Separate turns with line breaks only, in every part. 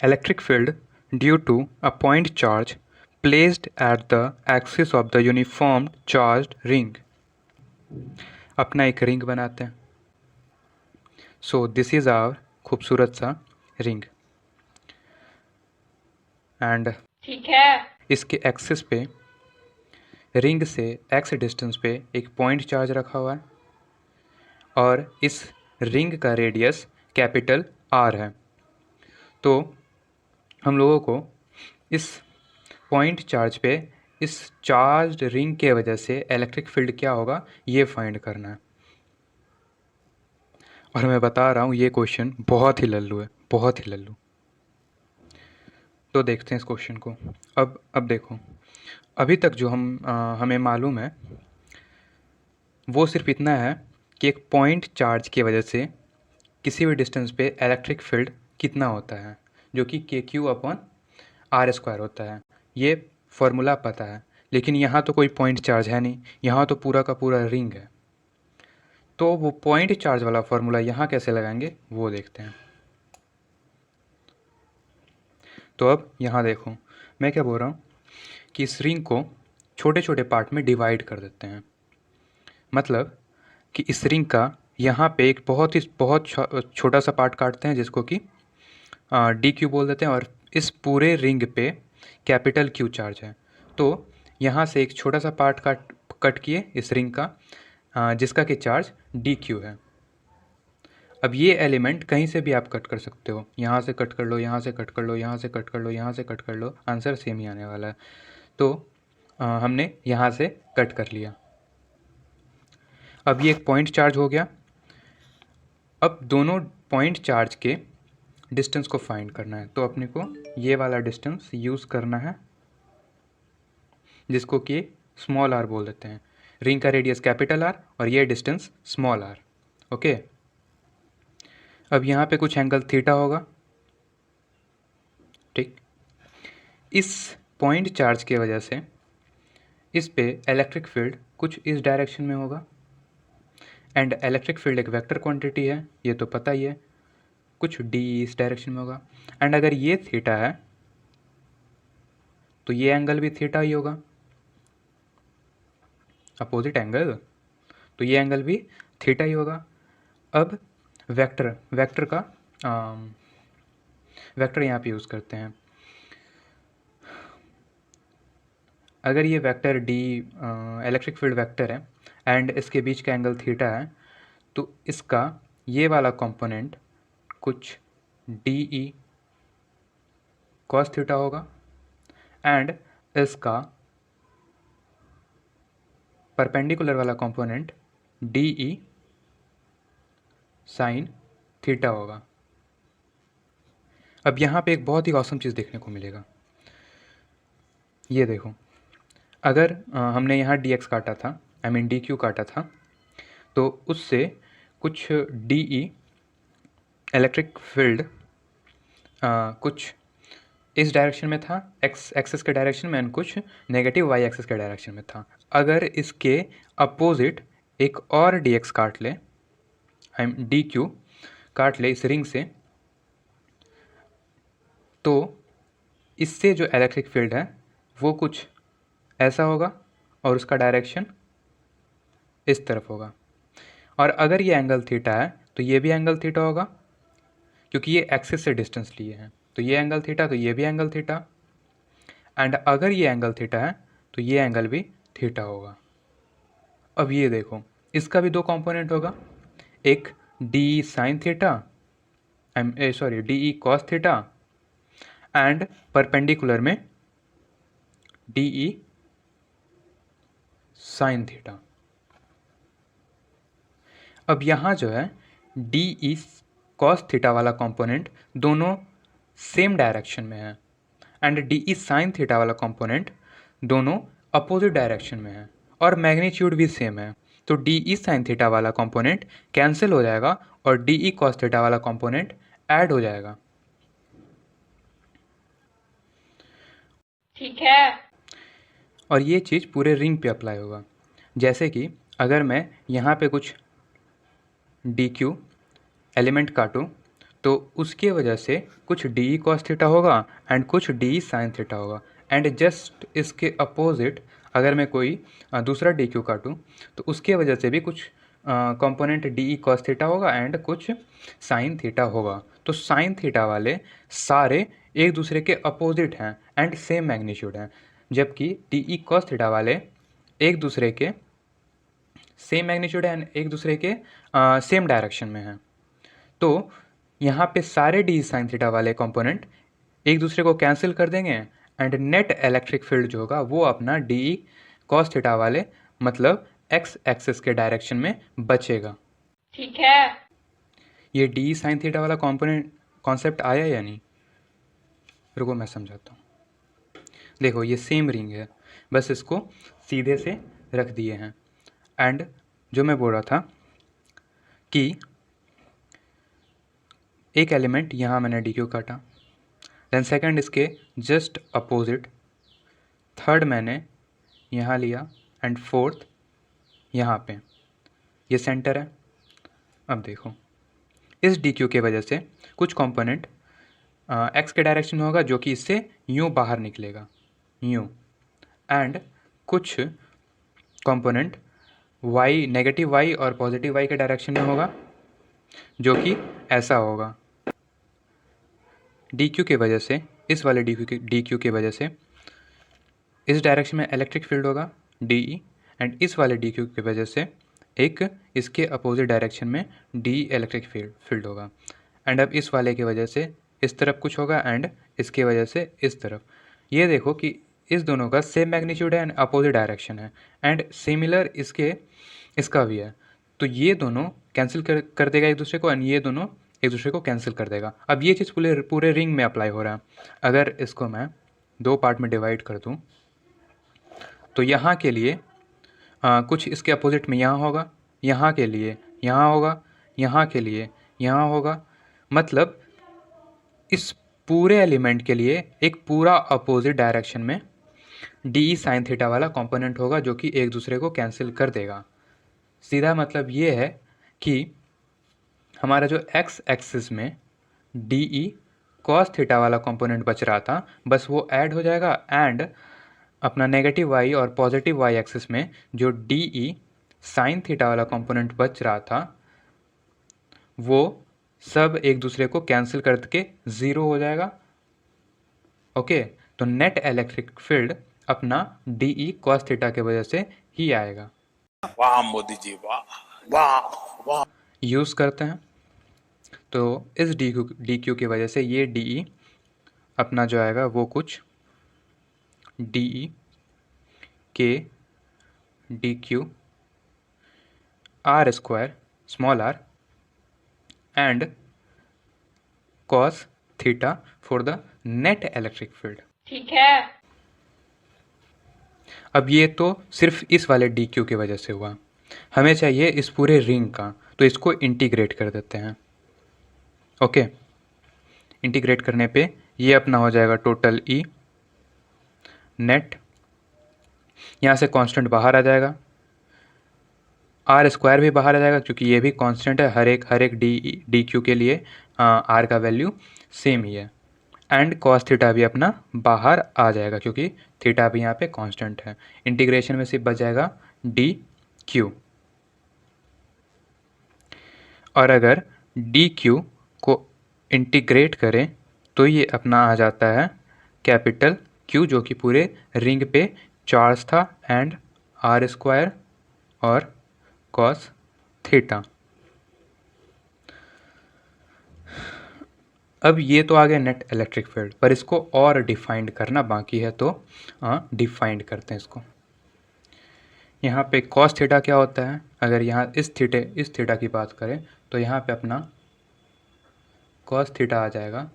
electric field due to a point charge placed at the axis of the uniform charged ring. अपना एक ring बनाते हैं. So this is our खूबसूरत सा ring and
ठीक है।
इसके एक्सिस पे रिंग से एक्स डिस्टेंस पे एक पॉइंट चार्ज रखा हुआ है और इस रिंग का रेडियस कैपिटल आर है. तो हम लोगों को इस पॉइंट चार्ज पे इस चार्ज रिंग के वजह से इलेक्ट्रिक फील्ड क्या होगा ये फाइंड करना है. और मैं बता रहा हूँ ये क्वेश्चन बहुत ही लल्लू है, बहुत ही लल्लू. तो देखते हैं इस क्वेश्चन को. अब देखो, अभी तक जो हमें मालूम है वो सिर्फ इतना है कि एक पॉइंट चार्ज की वजह से किसी भी डिस्टेंस पे इलेक्ट्रिक फील्ड कितना होता है, जो कि KQ/R² होता है. ये फॉर्मूला पता है, लेकिन यहाँ तो कोई पॉइंट चार्ज है नहीं, यहाँ तो पूरा का पूरा रिंग है. तो वो पॉइंट चार्ज वाला फॉर्मूला यहाँ कैसे लगाएंगे वो देखते हैं. तो अब यहाँ देखो, मैं क्या बोल रहा हूँ कि इस रिंग को छोटे छोटे पार्ट में डिवाइड कर देते हैं. मतलब कि इस रिंग का यहाँ पे एक बहुत छोटा सा पार्ट काटते हैं जिसको कि DQ बोल देते हैं, और इस पूरे रिंग पे कैपिटल Q चार्ज है. तो यहाँ से एक छोटा सा पार्ट कट किए इस रिंग का, जिसका कि चार्ज DQ है. अब ये एलिमेंट कहीं से भी आप कट कर सकते हो, यहाँ से कट कर लो, यहाँ से कट कर लो, यहाँ से कट कर लो, यहाँ से कट कर लो, आंसर सेम ही आने वाला है. तो हमने यहाँ से कट कर लिया. अब ये एक पॉइंट चार्ज हो गया. अब दोनों पॉइंट चार्ज के डिस्टेंस को फाइंड करना है. तो अपने को ये वाला डिस्टेंस यूज़ करना है जिसको कि स्मॉल r बोल देते हैं. रिंग का रेडियस कैपिटल R और ये डिस्टेंस स्मॉल r. ओके. अब यहाँ पे कुछ एंगल थीटा होगा. ठीक. इस पॉइंट चार्ज की वजह से इस पे इलेक्ट्रिक फील्ड कुछ इस डायरेक्शन में होगा. एंड इलेक्ट्रिक फील्ड एक वेक्टर क्वांटिटी है, ये तो पता ही है. कुछ d इस डायरेक्शन में होगा. एंड अगर ये थीटा है तो ये एंगल भी थीटा ही होगा, अपोजिट एंगल. तो ये एंगल भी थीटा ही होगा. अब वेक्टर यहाँ पे यूज़ करते हैं. अगर ये vector d electric field vector है एंड इसके बीच का एंगल थीटा है, तो इसका ये वाला कंपोनेंट कुछ DE cos थीटा होगा एंड इसका परपेंडिकुलर वाला कंपोनेंट DE साइन थीटा होगा. अब यहाँ पे एक बहुत ही औसम चीज़ देखने को मिलेगा. ये देखो, अगर हमने यहाँ dx काटा था, आई मीन DQ काटा था, तो उससे कुछ DE इलेक्ट्रिक फील्ड कुछ इस डायरेक्शन में था, x एक्सिस के डायरेक्शन में, एंड कुछ नेगेटिव y एक्सिस के डायरेक्शन में था. अगर इसके अपोजिट एक और dx काट ले, आई मीन DQ काट ले इस रिंग से, तो इससे जो इलेक्ट्रिक फील्ड है वो कुछ ऐसा होगा और उसका डायरेक्शन इस तरफ होगा. और अगर ये एंगल थीटा है तो ये भी एंगल थीटा होगा, क्योंकि ये एक्सिस से डिस्टेंस लिए हैं. तो ये एंगल थीटा, तो ये भी एंगल थीटा. एंड अगर ये एंगल थीटा है तो ये एंगल भी थीटा होगा. अब ये देखो, इसका भी दो कंपोनेंट होगा, एक DE sine theta, DE cos theta, and perpendicular में DE साइन थीटा. अब यहाँ जो है DE कॉस थीटा वाला कंपोनेंट दोनों सेम डायरेक्शन में है एंड DE साइन थीटा वाला कंपोनेंट दोनों अपोजिट डायरेक्शन में है और मैग्नीट्यूड भी सेम है. तो DE साइन थीटा वाला कंपोनेंट कैंसिल हो जाएगा और DE कॉस थीटा वाला कंपोनेंट ऐड हो जाएगा.
ठीक है.
और ये चीज़ पूरे रिंग पे अप्लाई होगा. जैसे कि अगर मैं यहाँ पे कुछ DQ एलिमेंट काटूँ तो उसके वजह से कुछ डी ई कॉस थीटा होगा एंड कुछ डी ई साइन थीटा होगा। एंड जस्ट इसके अपोजिट अगर मैं कोई दूसरा डी क्यू काटूँ तो उसके वजह से भी कुछ component D E cos theta होगा एंड कुछ साइन थीटा होगा। तो साइन थीटा वाले सारे एक दूसरे के अपोजिट हैं एंड सेम मैग्नीट्यूड हैं, जबकि डी ई कॉस थीटा वाले एक दूसरे के सेम मैग्नीट्यूड एंड एक दूसरे के सेम डायरेक्शन में हैं। तो यहाँ पे सारे डी साइन थीटा वाले कंपोनेंट एक दूसरे को कैंसिल कर देंगे एंड नेट इलेक्ट्रिक फील्ड जो होगा वो अपना डी कॉस थीटा वाले मतलब एक्स एक्सिस के डायरेक्शन में बचेगा।
ठीक है।
ये डी साइन थीटा वाला कंपोनेंट कॉन्सेप्ट आया या नहीं? रुको मैं समझाता हूँ। देखो ये सेम रिंग है, बस इसको सीधे से रख दिए हैं। एंड जो मैं बोल रहा था कि एक एलिमेंट यहाँ मैंने डी क्यू काटा, देन सेकंड इसके जस्ट अपोजिट, थर्ड मैंने यहाँ लिया एंड फोर्थ यहाँ पे, ये सेंटर है। अब देखो इस डी क्यू के वजह से कुछ कंपोनेंट एक्स के डायरेक्शन में होगा जो कि इससे यूँ बाहर निकलेगा, यूँ, एंड कुछ कंपोनेंट वाई नेगेटिव वाई और पॉजिटिव वाई के डायरेक्शन में होगा जो कि ऐसा होगा। डी क्यू के वजह से, इस वाले डी क्यू के वजह से इस डायरेक्शन में इलेक्ट्रिक फील्ड होगा डी ई, एंड इस वाले डी क्यू की वजह से एक इसके अपोजिट डायरेक्शन में डी इलेक्ट्रिक फील्ड होगा। एंड अब इस वाले की वजह से इस तरफ कुछ होगा एंड इसके वजह से इस तरफ। ये देखो कि इस दोनों का सेम मैग्नीट्यूड है एंड अपोजिट डायरेक्शन है एंड सिमिलर इसका भी है। तो ये दोनों कैंसिल कर देगा एक दूसरे को एंड ये दोनों एक दूसरे को कैंसिल कर देगा। अब ये चीज़ पूरे रिंग में अप्लाई हो रहा है। अगर इसको मैं दो पार्ट में डिवाइड कर दूँ तो यहाँ के लिए कुछ इसके अपोजिट में यहाँ होगा, यहाँ के लिए यहाँ होगा, यहाँ के लिए यहाँ होगा। मतलब इस पूरे एलिमेंट के लिए एक पूरा अपोजिट डायरेक्शन में डी साइन थीटा वाला कंपोनेंट होगा जो कि एक दूसरे को कैंसिल कर देगा। सीधा मतलब ये है कि हमारा जो एक्स एक्सिस में डी ई कॉस थीटा वाला कंपोनेंट बच रहा था बस वो ऐड हो जाएगा एंड अपना नेगेटिव वाई और पॉजिटिव वाई एक्सिस में जो डी ई साइन थीटा वाला कंपोनेंट बच रहा था वो सब एक दूसरे को कैंसिल करके ज़ीरो हो जाएगा। ओके, तो नेट इलेक्ट्रिक फील्ड अपना डी ई कॉस थीटा के वजह से ही आएगा।
वाह मोदी जी, वाह वाह वाह।
यूज़ करते हैं तो इस डी क्यू की वजह से ये डी ई अपना जो आएगा वो कुछ d E k d q are square small r and cos theta for the net electric field.
ठीक है।
अब ये तो सिर्फ इस वाले डी क्यू की वजह से हुआ, हमें चाहिए इस पूरे रिंग का, तो इसको इंटीग्रेट कर देते हैं। ओके, इंटीग्रेट करने पे ये अपना हो जाएगा टोटल ई नेट, यहाँ से कांस्टेंट बाहर आ जाएगा, आर स्क्वायर भी बाहर आ जाएगा क्योंकि ये भी कांस्टेंट है, हर एक डी क्यू के लिए आर का वैल्यू सेम ही है, एंड कॉस थीटा भी अपना बाहर आ जाएगा क्योंकि थीटा भी यहाँ पे कांस्टेंट है। इंटीग्रेशन में सिर्फ बच जाएगा डी क्यू, और अगर डी क्यू को इंटीग्रेट करें तो ये अपना आ जाता है कैपिटल क्यू जो कि पूरे रिंग पे चार्ज था एंड आर स्क्वायर और कॉस थीटा। अब ये तो आ गया नेट इलेक्ट्रिक फील्ड, पर इसको और डिफाइंड करना बाकी है, तो डिफाइंड करते हैं इसको। यहाँ पे कॉस थीटा क्या होता है, अगर यहाँ इस थीटा की बात करें तो यहाँ पे अपना कॉस थीटा आ जाएगा।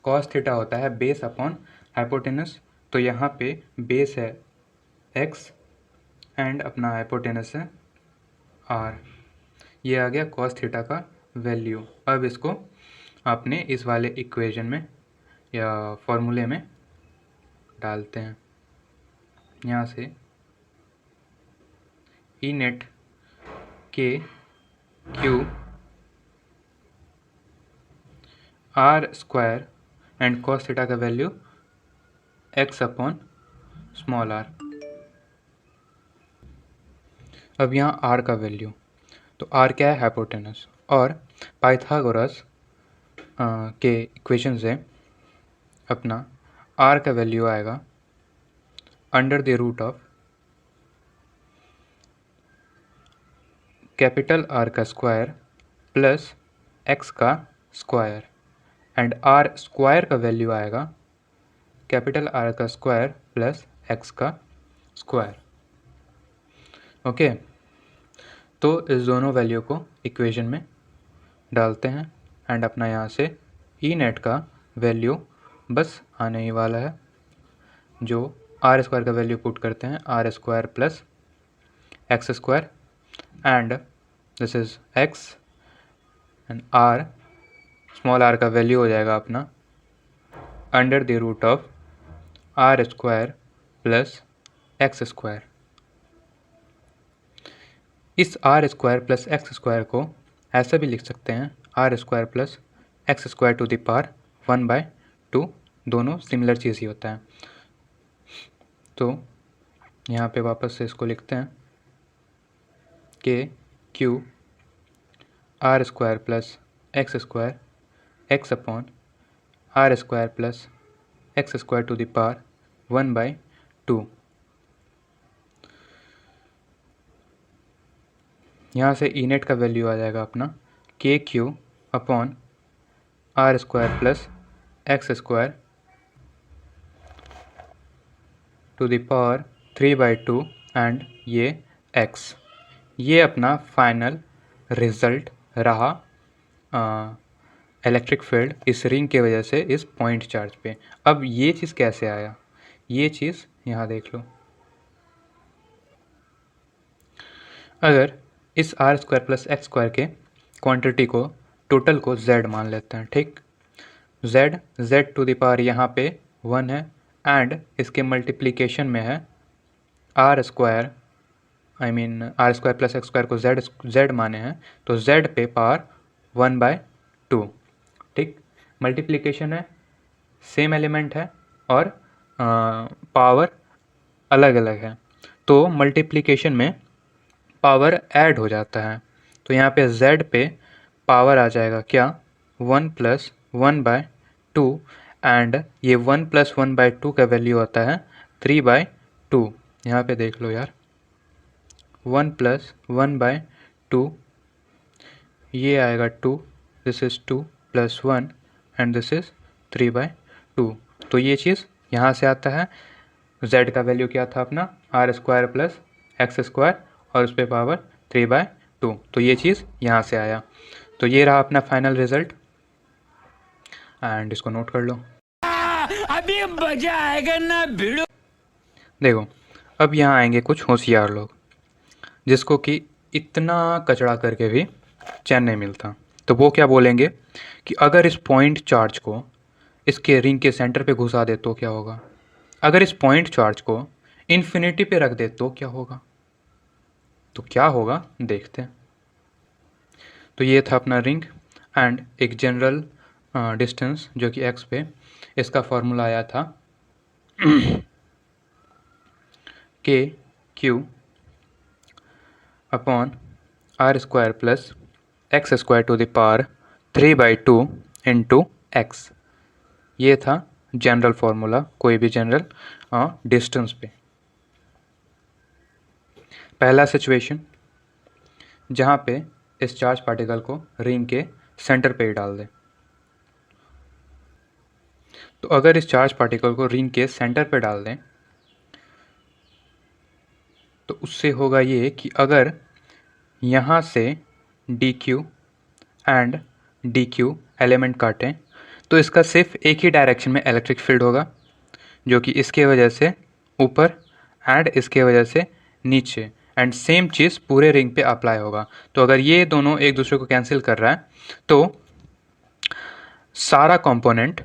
कॉस थीटा होता है बेस अपॉन हाइपोटेनस, तो यहाँ पे बेस है एक्स एंड अपना हाइपोटेनस है आर। ये आ गया कॉस थीटा का वैल्यू। अब इसको आपने इस वाले इक्वेशन में या फॉर्मूले में डालते हैं। यहाँ से ई नेट के Q R square and cos theta का value x upon small R. अब यहाँ r का वैल्यू, तो r क्या है? हाइपोटेनस। और पाइथागोरस के इक्वेशन से अपना r का वैल्यू आएगा under the root of capital R का स्क्वायर प्लस x का स्क्वायर, एंड r स्क्वायर का वैल्यू आएगा कैपिटल R का स्क्वायर प्लस x का स्क्वायर। ओके, तो इस दोनों वैल्यू को इक्वेशन में डालते हैं एंड अपना यहाँ से ई नेट का वैल्यू बस आने ही वाला है, जो आर स्क्वायर का वैल्यू पुट करते हैं, R square plus x square, and this is X and R, small R का वैल्यू हो जाएगा अपना under the root of R square plus x square. इस are square plus x square को ऐसा भी लिख सकते हैं, R square plus x square to the power 1/2, दोनों सिमिलर चीज़ ही होता है। तो यहाँ पे वापस से इसको लिखते हैं k Q R square plus x square x upon r square plus x square to the power 1/2। यहाँ से ई नेट का वैल्यू आ जाएगा अपना k q upon r square plus x square to the power 3/2 and ये x। ये अपना final result रहा electric field इस रिंग के वजह से इस पॉइंट चार्ज पे। अब ये चीज़ कैसे आया, ये चीज़ यहाँ देख लो। अगर इस are square plus x square के क्वांटिटी को, टोटल को z मान लेते हैं, ठीक। z टू द पावर यहाँ पे 1 है एंड इसके मल्टीप्लिकेशन में है r square, I mean r square plus x square को z माने हैं, तो z पे पावर 1/2, ठीक। मल्टीप्लिकेशन है, सेम एलिमेंट है और पावर अलग अलग है, तो मल्टीप्लिकेशन में पावर ऐड हो जाता है। तो यहाँ पे z पे पावर आ जाएगा क्या, 1 + 1/2, एंड ये 1 + 1/2 का वैल्यू होता है 3/2। यहाँ पे देख लो यार, 1 + 1/2, ये आएगा 2, this is 2 + 1 and this is 3/2। तो ये चीज़ यहाँ से आता है। z का वैल्यू क्या था अपना, r square plus x square और उस पर पावर 3/2, तो ये चीज़ यहाँ से आया। तो ये रहा अपना फाइनल रिजल्ट एंड इसको नोट कर लो।
अभी मजा आएगा ना भिड़ो।
देखो, अब यहाँ आएंगे कुछ होशियार लोग जिसको कि इतना कचड़ा करके भी चैन नहीं मिलता। तो वो क्या बोलेंगे कि अगर इस पॉइंट चार्ज को इसके रिंग के सेंटर पे घुसा दे तो क्या होगा, अगर इस पॉइंट चार्ज को इन्फिनिटी पे रख दे तो क्या होगा। तो क्या होगा देखते हैं। तो ये था अपना रिंग एंड एक जनरल डिस्टेंस जो कि x पे, इसका फॉर्मूला आया था k q upon r square plus x square to the power 3/2 into x. ये था जनरल फार्मूला कोई भी जनरल डिस्टेंस पे। पहला सिचुएशन जहाँ पे इस चार्ज पार्टिकल को रिंग के सेंटर पे ही डाल दें। तो अगर इस चार्ज पार्टिकल को रिंग के सेंटर पे डाल दें तो उससे होगा ये कि अगर यहाँ से dq एंड dq एलिमेंट काटें तो इसका सिर्फ एक ही डायरेक्शन में इलेक्ट्रिक फील्ड होगा, जो कि इसके वजह से ऊपर एंड इसके वजह से नीचे, एंड सेम चीज़ पूरे रिंग पे अप्लाई होगा। तो अगर ये दोनों एक दूसरे को कैंसिल कर रहा है तो सारा कंपोनेंट,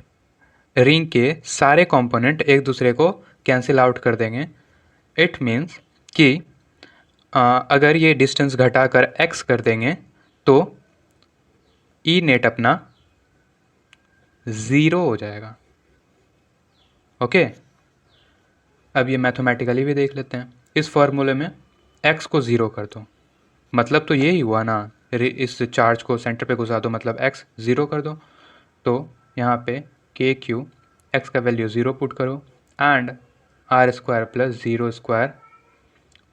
रिंग के सारे कंपोनेंट एक दूसरे को कैंसिल आउट कर देंगे। इट मीन्स कि अगर ये डिस्टेंस घटाकर x कर देंगे तो ई नेट अपना ज़ीरो हो जाएगा। ओके, अब ये मैथमेटिकली भी देख लेते हैं। इस फॉर्मूले में x को ज़ीरो कर दो, मतलब तो यही हुआ ना, इस चार्ज को सेंटर पे घुसा दो, मतलब x ज़ीरो कर दो। तो यहाँ पे के क्यू एक्स का वैल्यू ज़ीरो पुट करो and r square plus zero square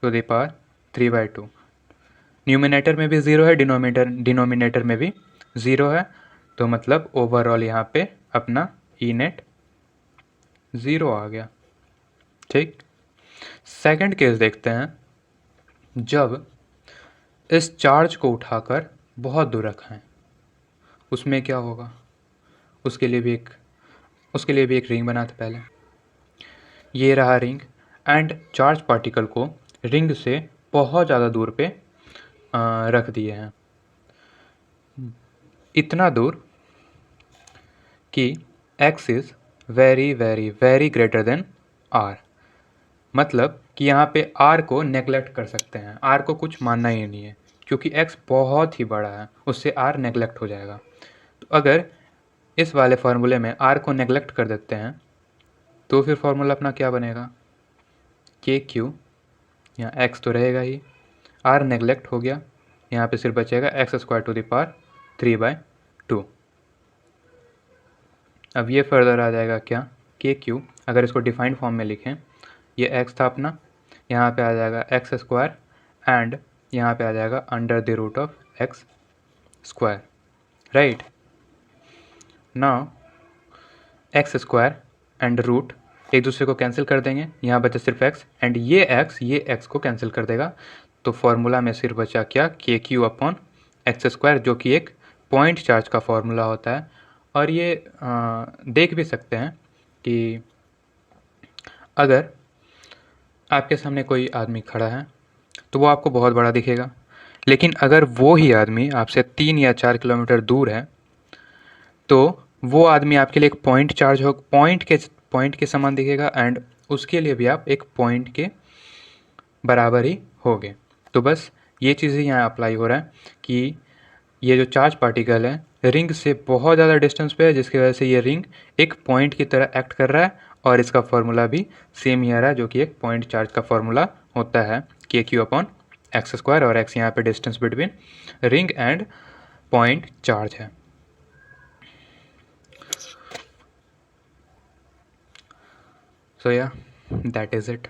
to the power 3/2। Numerator में भी ज़ीरो है, डिनोमिनेटर में भी ज़ीरो है, तो मतलब ओवरऑल यहाँ पे अपना ई नेट ज़ीरो आ गया। ठीक, सेकंड केस देखते हैं। जब इस चार्ज को उठाकर बहुत दूर रखें, उसमें क्या होगा, उसके लिए भी एक रिंग बनाते पहले। ये रहा रिंग एंड चार्ज पार्टिकल को रिंग से बहुत ज़्यादा दूर पे रख दिए हैं, इतना दूर कि x is very very very greater than r। मतलब कि यहाँ पे r को नेगलेक्ट कर सकते हैं, r को कुछ मानना ही नहीं है, क्योंकि x बहुत ही बड़ा है, उससे r नेगलेक्ट हो जाएगा। तो अगर इस वाले फार्मूले में r को नेगलेक्ट कर देते हैं तो फिर फार्मूला अपना क्या बनेगा, के क्यू, यहाँ x तो रहेगा ही, r नेगलेक्ट हो गया, यहाँ पे सिर्फ बचेगा x² टू द पावर 3/2। अब ये फर्दर आ जाएगा क्या, के क्यू, अगर इसको डिफाइंड फॉर्म में लिखें, ये x था अपना, यहाँ पे आ जाएगा x² एंड यहाँ पे आ जाएगा under the root of x², right. Now x² and root एक दूसरे को कैंसिल कर देंगे, यहाँ बचा सिर्फ x एंड ये x को कैंसिल कर देगा, तो फॉर्मूला में सिर्फ बचा क्या, के क्यू अपॉन x², जो कि एक पॉइंट चार्ज का फॉर्मूला होता है। और ये देख भी सकते हैं कि अगर आपके सामने कोई आदमी खड़ा है तो वो आपको बहुत बड़ा दिखेगा, लेकिन अगर वो ही आदमी आपसे 3 या 4 किलोमीटर दूर है तो वो आदमी आपके लिए एक पॉइंट के समान दिखेगा एंड उसके लिए भी आप एक पॉइंट के बराबर ही होगे। तो बस ये चीज़ें यहाँ अप्लाई हो रहा है कि ये जो चार्ज पार्टिकल है रिंग से बहुत ज़्यादा डिस्टेंस पे है, जिसकी वजह से ये रिंग एक पॉइंट की तरह एक्ट कर रहा है, और इसका फॉर्मूला भी सेम ही आ रहा है, जो कि एक पॉइंट चार्ज का फॉर्मूला होता है, के क्यू अपॉन x², और x यहाँ पे distance between ring and point charge है। So yeah, that is it.